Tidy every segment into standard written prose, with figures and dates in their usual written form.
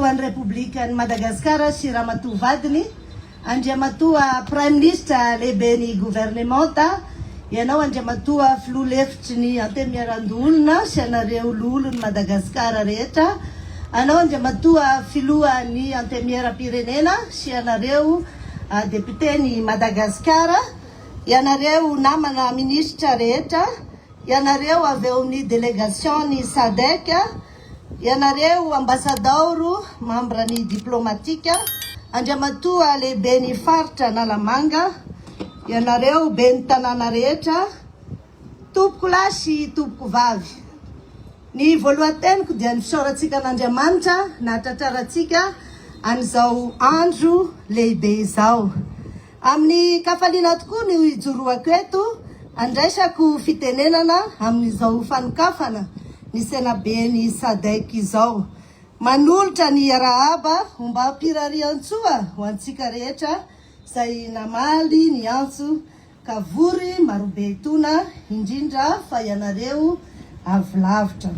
fiarovan Republikan'i Madagasikara sy Ramatoa vadiny, Andriamatoa Prime Ministre lehiben'ny gouvernementa, ianao Andriamatoa filoha lefitry ny antemieran-dolona sy anareo lolon'ny Madagasikara rehetra, anao Andriamatoa filohan'ny antemieram-pirenena sy anareo deputen'i Madagasikara, ianareo namana ministra rehetra, ianareo avy eo amin'ny délégation-ny SADC, ianareo ambassadeur membre ny diplomatique, Andriamatoa lehiben'ny faritra Analamanga, ianareo ben'ny tanàna rehetra, tompoko lahy sy tompoko vavy. Ny voalohan-teniko dia ny fisaorantsika an'Andriamanitra nahatratrarantsika an'izao andro lehibe izao. Amin'ny kafaliana tokoa ny ijoroako eto, andraisako fitenenana amin'izao fanokafana ny senaben'ny SADC izao. Manolotra ny arahaba mba hampirarian-tsoa ho antsika rehetra izay namaly ny antso ka vory marobe itona indrindra fa ianareo avy lavitra.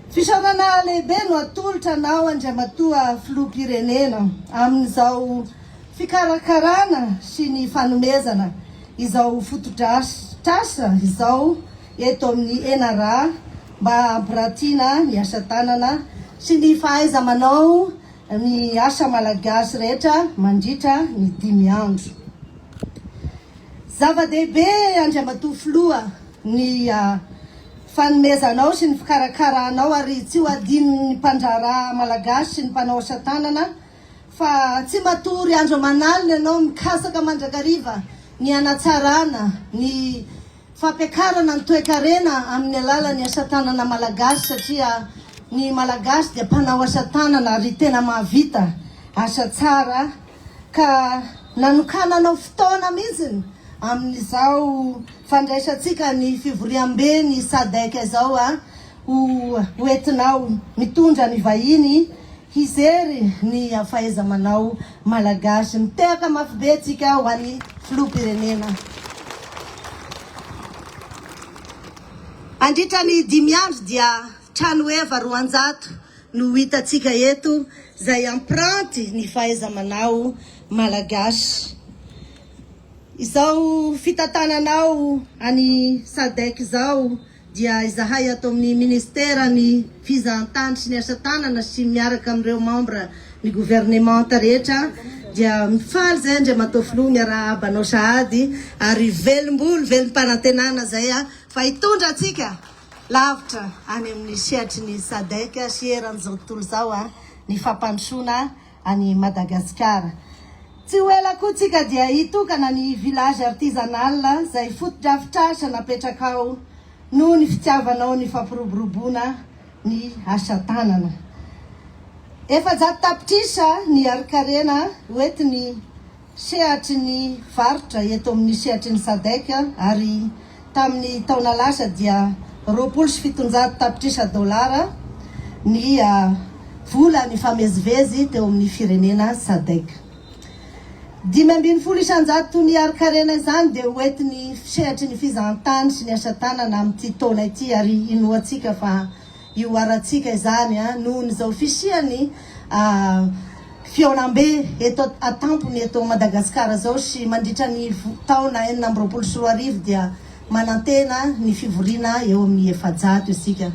Fisaorana lehibe no atolotra anao Andriamatoa filoham-pirenena amin'izao fikarakarana sy ny fanomezana izao fototrasa izao eto amin'ny ENRA mba hampiratiana ny asa tanana sy ny fahaiza manao ny asa malagasy rehetra mandritra ny 5 andro. Zava-dehibe Andriamatoa filoha ny fanomezanao sy ny fikarakaranao ary tsy ho adin'ny mpandraharaha malagasy sy ny mpanao asa tanana fa tsy matory andro manalina ianao mikasaka mandrakariva ny anatsarana ny fampiakarana ny toe-karena amin'ny alalan'ny asa tanana malagasy satria ny malagasy dia mpanao asa tanana ary tena mahavita asa tsara ka nanokananao fotoana mihitsy amin'izao fandraisantsika ny fivoriam-be ny SADC izao ho entinao mitondra ny vahiny hizery ny fahaiza-manao malagasy. Mitehaka mafy be tsika ho an'ny filoham-pirenena. Andritra ny 5 andro dia trano eva 200 no hitatsika eto izay ampranty ny fahaiza-manao malagasy. Izao fitantananao any SADC izao dia izahay ato amin'ny ministera ny fizahantany sy ny asa tanana sy miaraka amin'ireo membre ny gouvernementa rehetra dia mifaly zay Andriamatoa filoha ny arahabanao sahady ary velombolo velom-panantenana zay fa hitondra atsika lavitra any amin'ny sehatry ny SADC sy eran'izao tontolo izao ny fampandrosoana any Madagasikara. Tsy ho ela koa tsika dia hitokana ny village artisanal izay foto-drafitrasa napetraka ao noho ny fitiavanao ny fampiroboroboana ny asa tanana. Efa zato tapitrisa ny arikarena hoentiny sehatry ny faritra eto amin'ny sehatry ny SADC ary tamin'ny taona lasa dia 27 tapitrisa $, ny vola ny famezivezy teo amin'ny firenena SADC. 5,700 ny arikarena izany dia hoentiny sehatry ny fizahantany sy ny asa tanana amin'ity taona ity ary inoatsika fa io aratsika izany noho nyzao fisiany fiaonam-be eto atampony eto Madagasikara zao sy mandritra ny taona 420 dia manantena ny fivoriana eo amin'ny 700 isika.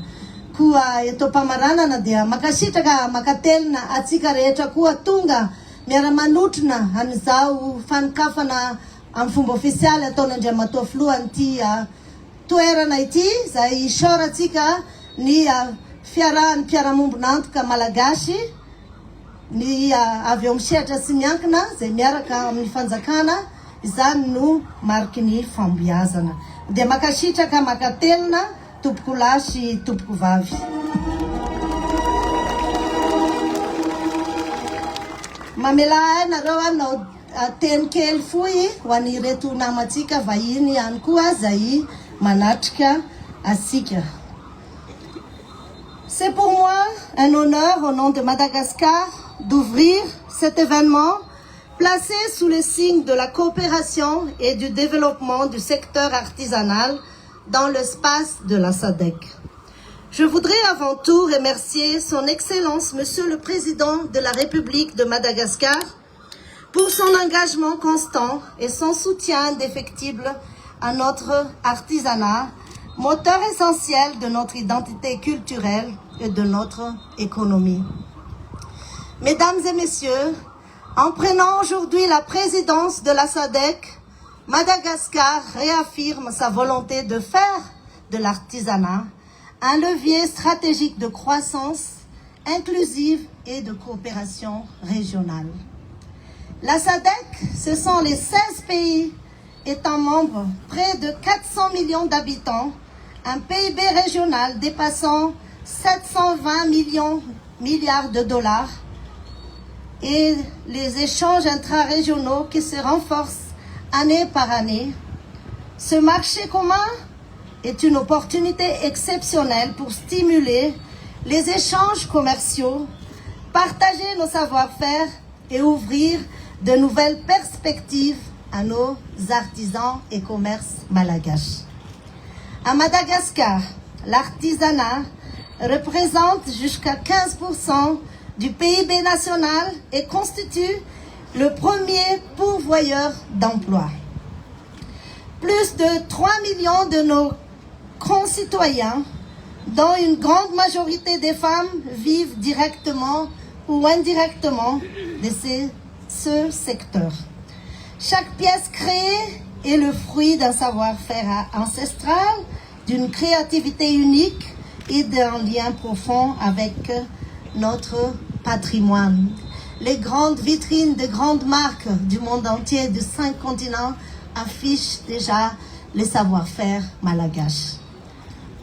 Koa eto Pamaranana dia makasitraka makatelina atsika rehetra koa tonga miara-manotrona an'izao fanokafana amin'ny fomba ofisialy ataon'Andriamatoa filoha an'ity toerana ity izay isaorantsika ny fiarahan'ny mpiara-mombon'antoka malagasy ny avy eo amin'ny sehatra sy miankina izay miaraka amin'ny fanjakana izany no mariky ny fambiazana. Dia makasitraka makatelina tompoko lahy sy tompoko vavy. Mamela nareo anao teny kely foy ho an'ny reto namatsika vahiny ihany koa izay manatrika asika. C'est pour moi un honneur au nom de Madagascar d'ouvrir cet événement placé sous le signe de la coopération et du développement du secteur artisanal dans l'espace de la SADC. Je voudrais avant tout remercier son Excellence, Monsieur le Président de la République de Madagascar, pour son engagement constant et son soutien indéfectible à notre artisanat, moteur essentiel de notre identité culturelle et de notre économie. Mesdames et messieurs, en prenant aujourd'hui la présidence de la SADC, Madagascar réaffirme sa volonté de faire de l'artisanat un levier stratégique de croissance inclusive et de coopération régionale. La SADC, ce sont les 16 pays étant membres, près de 400 millions d'habitants, un PIB régional dépassant 720 milliards de dollars et les échanges intra-régionaux qui se renforcent année par année. Ce marché commun est une opportunité exceptionnelle pour stimuler les échanges commerciaux, partager nos savoir-faire et ouvrir de nouvelles perspectives à nos artisans et commerces malgaches. À Madagascar, l'artisanat représente jusqu'à 15% du PIB national et constitue le premier pourvoyeur d'emplois. Plus de 3 millions de nos concitoyens, dont une grande majorité des femmes, vivent directement ou indirectement de ce secteur. Chaque pièce créée est le fruit d'un savoir-faire ancestral, d'une créativité unique et d'un lien profond avec notre patrimoine. Les grandes vitrines de grandes marques du monde entier, de 5 continents, affichent déjà les savoir-faire malgaches.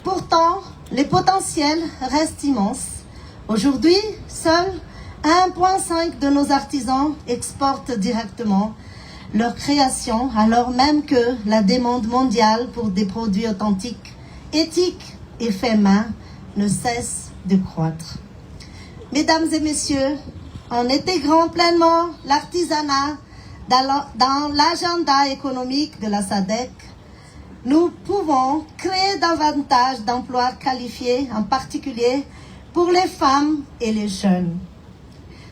Pourtant, les potentiels restent immenses. Aujourd'hui, seuls 1,5 de nos artisans exportent directement leur création, alors même que la demande mondiale pour des produits authentiques, éthiques et faits main ne cesse de croître. Mesdames et messieurs, en intégrant pleinement l'artisanat dans l'agenda économique de la SADC, nous pouvons créer davantage d'emplois qualifiés, en particulier pour les femmes et les jeunes.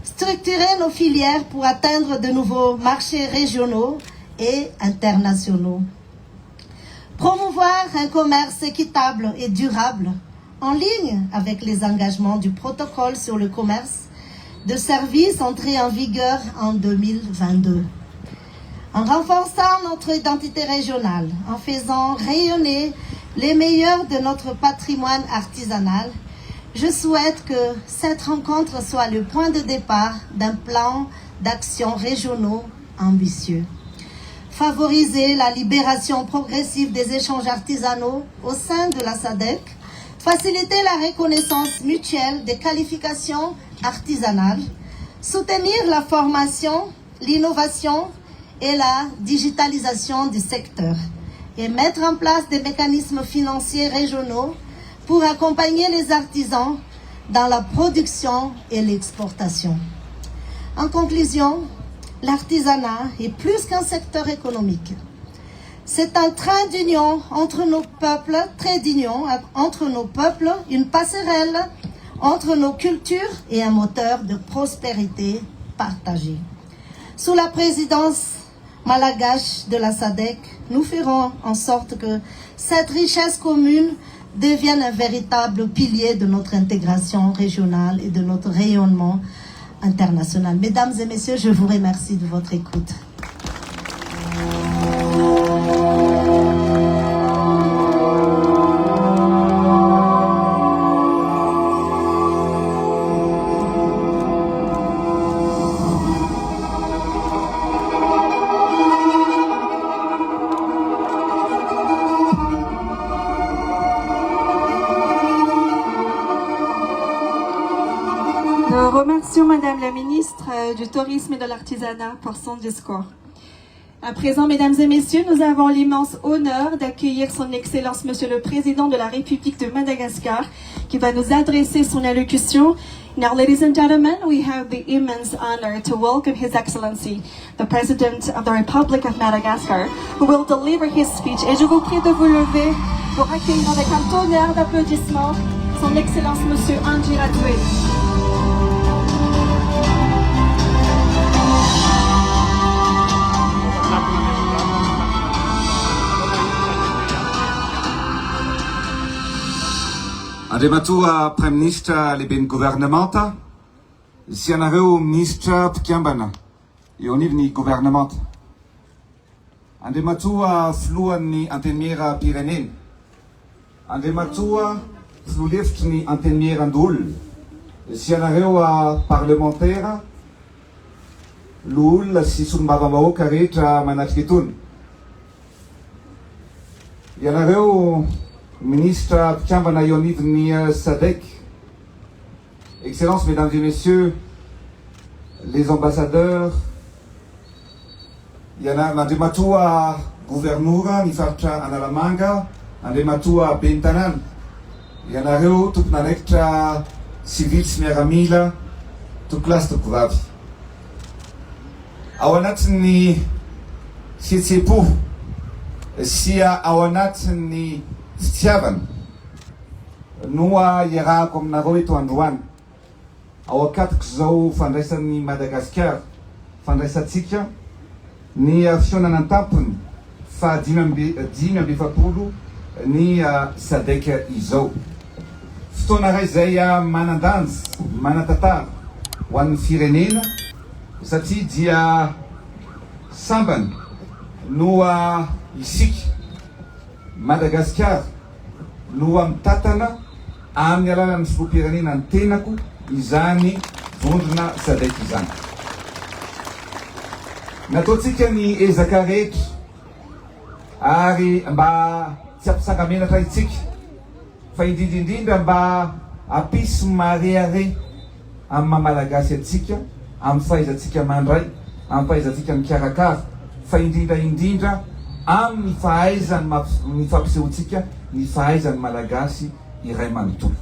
Structurer nos filières pour atteindre de nouveaux marchés régionaux et internationaux. Promouvoir un commerce équitable et durable en ligne avec les engagements du protocole sur le commerce de services entré en vigueur en 2022. En renforçant notre identité régionale, en faisant rayonner les meilleurs de notre patrimoine artisanal, je souhaite que cette rencontre soit le point de départ d'un plan d'action régionaux ambitieux. Favoriser la libération progressive des échanges artisanaux au sein de la SADC, faciliter la reconnaissance mutuelle des qualifications artisanales, soutenir la formation, l'innovation et la digitalisation du secteur et mettre en place des mécanismes financiers régionaux pour accompagner les artisans dans la production et l'exportation. En conclusion, l'artisanat est plus qu'un secteur économique. C'est un train d'union entre nos peuples, trait d'union entre nos peuples, une passerelle entre nos cultures et un moteur de prospérité partagée. Sous la présidence malgache de la SADC, nous ferons en sorte que cette richesse commune devienne un véritable pilier de notre intégration régionale et de notre rayonnement international. Mesdames et messieurs, je vous remercie de votre écoute. Nous remercions Madame la ministre du Tourisme et de l'Artisanat pour son discours. À présent, Mesdames et Messieurs, nous avons l'immense honneur d'accueillir Son Excellence Monsieur le Président de la République de Madagascar qui va nous adresser son allocution. Now, ladies and gentlemen, we have the immense honor to welcome His Excellency, the President of the Republic of Madagascar, who will deliver his speech. Et je vous prie de vous lever pour accueillir avec un tonnerre d'applaudissements Son Excellence Monsieur Angie Radoué. Andriamatua Prime Ministra lehiben'ny gouvernementa, sy anareo ministra mpikambana eo anivon'ny gouvernementa. Andriamatua filohan'ny antenimiera pirenena. Andriamatua filoha-lefitry ny antenimieran-dolona. Sy anareo parlementaire, loholona sy solombava-bahoaka rehetra manatrika etony. Ianareo ministre mpikambana eo anivon'ny SADC, Excellences, Mesdames et Messieurs, les ambassadeurs, Andriamatua gouvernora ny faritra Analamanga, Andriamatua ben'ny tanàna, ianareo tompon'andraikitra sivily sy miaramila, tokolasy tokovavy. Ao anatin'ny fihetsepo sy ao anatin'ny fitiavana no iarahako aminareo eto androany ao akatoko zao fandraisan'ny Madagasikara, fandraisantsika ny fihaonana an-tampony fa 570 ny SADC izao. Fotoana ray izay manan-danja, manan-tantara ho an'ny firenena satria dia sambany no isika Madagasikara no mitantana amin'ny alalan'ny filoham-pirenena ny tenako izany vondrona SADC izany. Nataontsika ny ezaka rehetra ary mba tsy ampisangamenatra itsika fa indrindrindrindra mba ampisy mareare amin'ny mamalagasy atsika, amin'ny fahaizantsika mandray, amin'ny fahaizantsika mikarakara, fa indrindra amin'ny fahaizany ny fampisehoantsika ny fahaizany malagasy iray manontolo.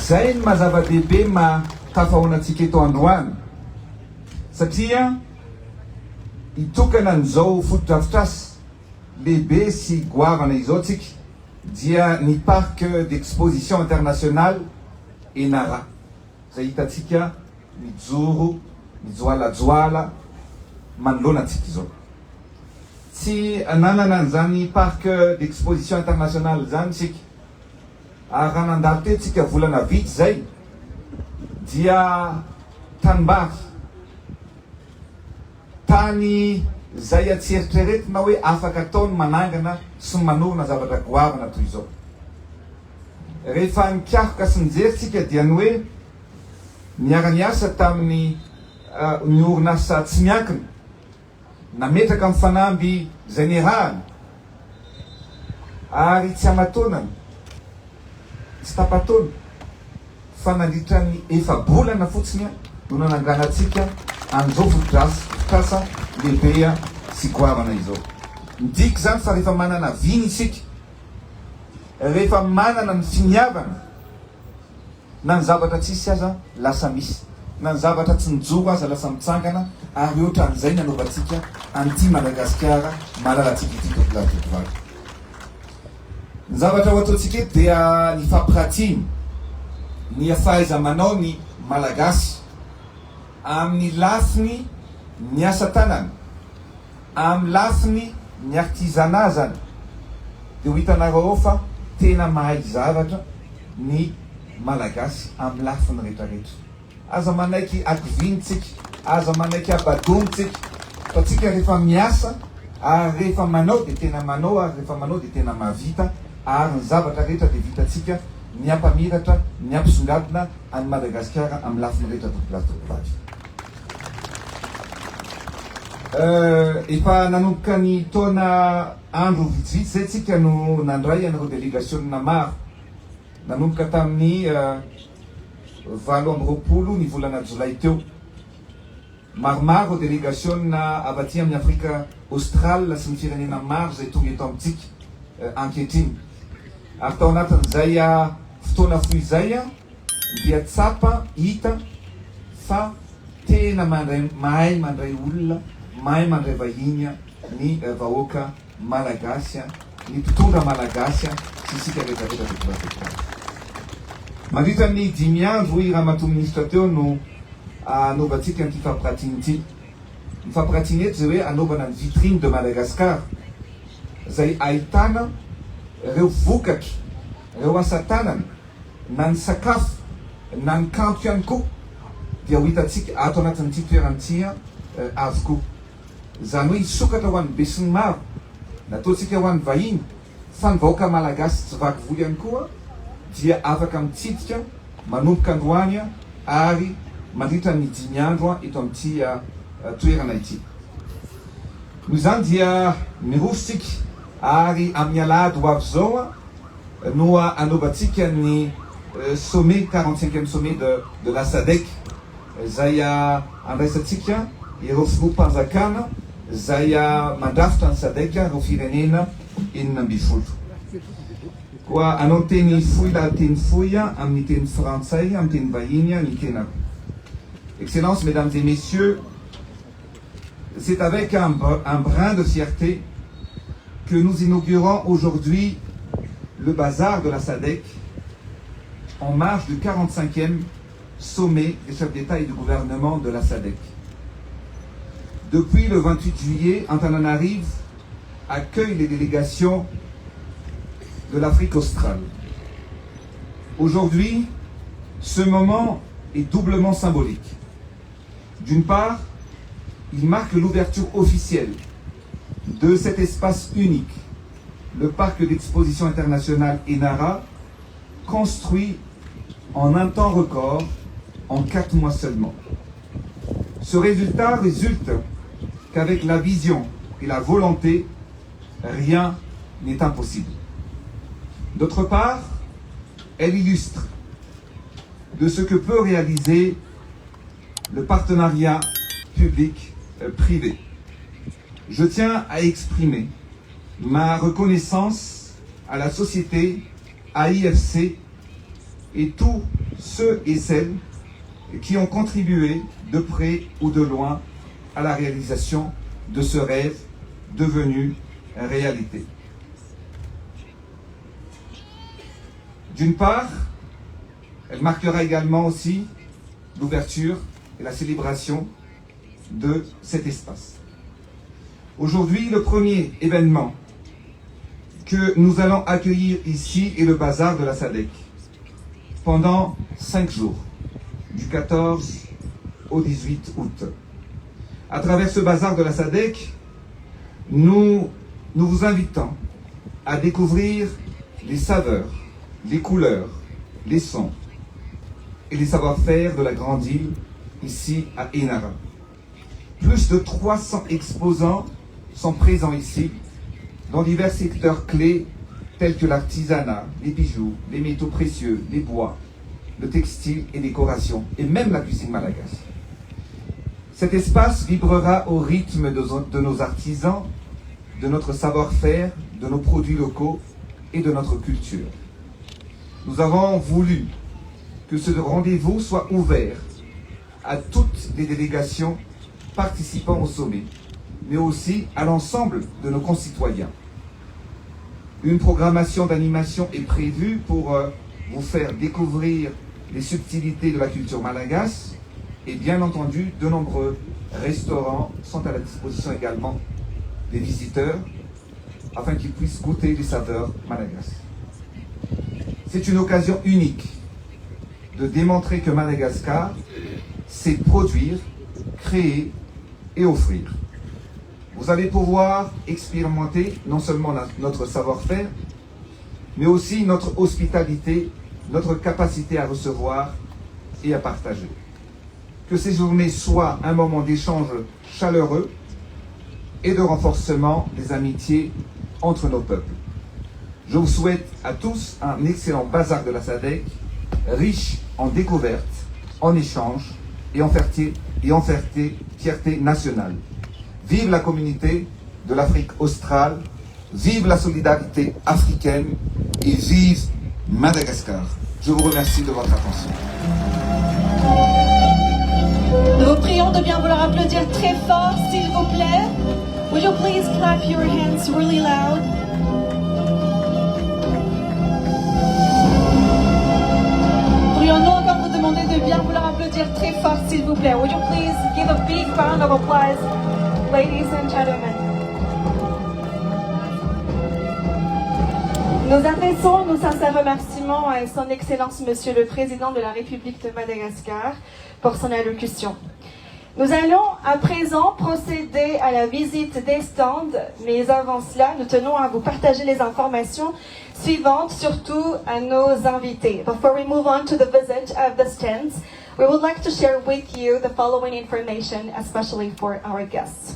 Zay ny mazava-dehibe tafahoanantsika eto androany satria itokana an'izao foto-drafitrasy lehibe sy goavana izao tsika dia ny parc d'exposition internationale ENARA zay hitatsika mijoro mijoalajoala manoloana antsika izao. Tsy nanana an'izany parc d'exposition internationale zany sika ary raha nandalo teo tsika volana vitsy zay dia tanimbary tany zay atsieritreretina hoe afaka ataony manangana sy manorona zavatra goavana toy izao. Rehefa nikahaka sy nijery tsika dia ny hoe niara-niasa tamin'ny ny orinasa tsy miankina nametraka amin'ny fanamby zay niarahany ary tsy amatonana tsy tapatona fa nandritra ny efa-bolana fotsiny no nananganantsika an'izao foto-drasa lehibe sy goavana izao. Midika zany fa rehefa manana viny isika, rehefa manana ny finiavana na ny zavatra tsisy aza lasa misy, na ny zavatra tsy nijoro aza lasa mitsangana ary ohatran'izay nanaovantsika an'ity Madagasikara malalatsika ity tokolavy. Ny zavatra ho ataontsika eto dia ny fampiratiana ny fahaiza-manao ny malagasy amin'ny lafiny ny asa tanana, amin'ny lafiny ny artisanat. Dia ho hitanareo fa tena mahay zavatra ny malagasy amin'ny lafiny rehetrarehetra. Aza manaiky akivinitsika, aza manaiky abadonitsika, fa tsika rehefa miasa ary rehefa manao dia tena manao, ary rehefa manao dia tena mahavita, ary ny zavatra rehetra dia vitatsika ny ampamiratra, ny ampisongadina any Madagasikara amin'ny lafiny rehetra tokolavy. Efa nanomboka ny taona andro vitsivitsy zay tsika no nandray an'ireo délégationna maro. Nanomboka tamin'ny 20 ny volana Jolay teo. Maromaro délégationna avy aty amin'ny Afrika Australe sy ny firenena maro zay tonga eto amintsika ankehitriny. Ary tao anatin'izay fotoana foy izay dia tsapa hita fa tena mahay mandray olona, mahay mandray vahiny ny vahoaka malagasy, ny mpitondra malagasy sisi karetareta tekulatekula mandritran'ny dimy andro Rahamato ministra teo no anaovantsika ny fampiratina ity. Ny fampiratina eto zay hoe anaovana ny vitrine de Madagascar zay ahitana ireo vokaky, ireo asa tanana, na ny sakafo, na ny kanto ihany koa dia ho hitantsika ato anatin'ity toeran'ity avokoa. Zany hoe hisokatra ho an'ny be sy ny maro, nataontsika ho an'ny vahiny, fa ny vahoaka malagasy tsy vaky volo ihany koa dia afaka mitsidika manomboka androany ary mandritra ny 10 andro eto amin'ity toerana ity. Noho izany dia mirositsika ary amin'ny alahady ho avy zao no anaovantsika ny sommet 45e sommet de la SADC zay andraisantsika ireo filoham-panjakana zay mandrafitra ny SADC ireo firenena 12. Koa anao teny fohy la teny fohy amin'ny teny frantsay, amin'ny teny vahiny ny tenako. Excellences, mesdames et messieurs, c'est avec un brin de fierté que nous inaugurons aujourd'hui le bazar de la SADC en marge du 45e sommet des chefs d'État et de gouvernement de la SADC. Depuis le 28 juillet, Antananarive accueille les délégations de l'Afrique australe. Aujourd'hui, ce moment est doublement symbolique. D'une part, il marque l'ouverture officielle de cet espace unique, le parc d'exposition internationale Enara, construit en un temps record, en 4 mois seulement. Ce résultat résulte qu'avec la vision et la volonté, rien n'est impossible. D'autre part, elle illustre de ce que peut réaliser le partenariat public-privé. Je tiens à exprimer ma reconnaissance à la société AIFC et tous ceux et celles qui ont contribué de près ou de loin à la réalisation de ce rêve devenu réalité. D'une part, elle marquera également aussi l'ouverture et la célébration de cet espace. Aujourd'hui, le premier événement que nous allons accueillir ici est le bazar de la SADC pendant 5 jours, du 14 au 18 août. À travers ce bazar de la SADC, nous vous invitons à découvrir les saveurs, les couleurs, les sons et les savoir-faire de la grande île ici à Enara. Plus de 300 exposants sont présents ici dans divers secteurs clés tels que l'artisanat, les bijoux, les métaux précieux, les bois, le textile et décoration et même la cuisine malgache. Cet espace vibrera au rythme de nos artisans, de notre savoir-faire, de nos produits locaux et de notre culture. Nous avons voulu que ce rendez-vous soit ouvert à toutes les délégations participant au sommet, mais aussi à l'ensemble de nos concitoyens. Une programmation d'animation est prévue pour vous faire découvrir les subtilités de la culture malgache et bien entendu, de nombreux restaurants sont à la disposition également des visiteurs afin qu'ils puissent goûter les saveurs malgaches. C'est une occasion unique de démontrer que Madagascar sait produire, créer et offrir. Vous allez pouvoir expérimenter non seulement notre savoir-faire, mais aussi notre hospitalité, notre capacité à recevoir et à partager. Que ces journées soient un moment d'échange chaleureux et de renforcement des amitiés entre nos peuples. Je vous souhaite à tous un excellent bazar de la SADC, riche en découvertes, en échanges et en fierté nationale. Vive la communauté de l'Afrique australe, vive la solidarité africaine et vive Madagascar. Je vous remercie de votre attention. Nous vous prions de bien vouloir applaudir très fort, s'il vous plaît. Would you please clap your hands really loud? plaît. Would you please give a big round of applause, ladies and gentlemen. Nous adressons nos sincères remerciements à Son Excellence Monsieur le Président de la République de Madagascar pour son allocution. Nous allons à présent procéder à la visite des stands, mais avant cela, nous tenons à vous partager les informations suivantes, surtout à nos invités. Before we move on to the visit of the stands, we would like to share with you the following information, especially for our guests.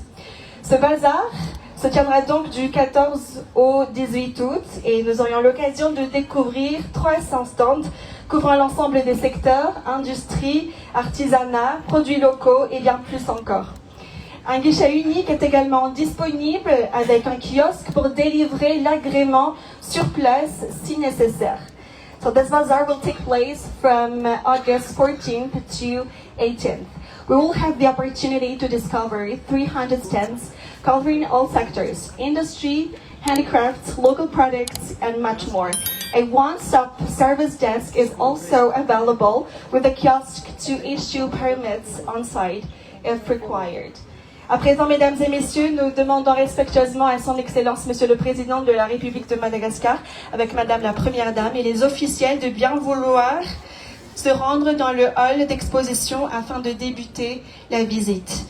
Ce bazar se tiendra donc du 14 au 18 août et nous aurions l'occasion de découvrir 300 stands couvrant l'ensemble des secteurs, industrie, artisanat, produits locaux et bien plus encore. Un guichet unique est également disponible avec un kiosque pour délivrer l'agrément sur place si nécessaire. So this bazaar will take place from August 14th to 18th. We will have the opportunity to discover 300 stands covering all sectors, industry, handicrafts, local products, and much more. A one-stop service desk is also available with a kiosk to issue permits on site if required. À présent, mesdames et messieurs, nous demandons respectueusement à son Excellence Monsieur le Président de la République de Madagascar, avec Madame la Première Dame et les officiels de bien vouloir se rendre dans le hall d'exposition afin de débuter la visite.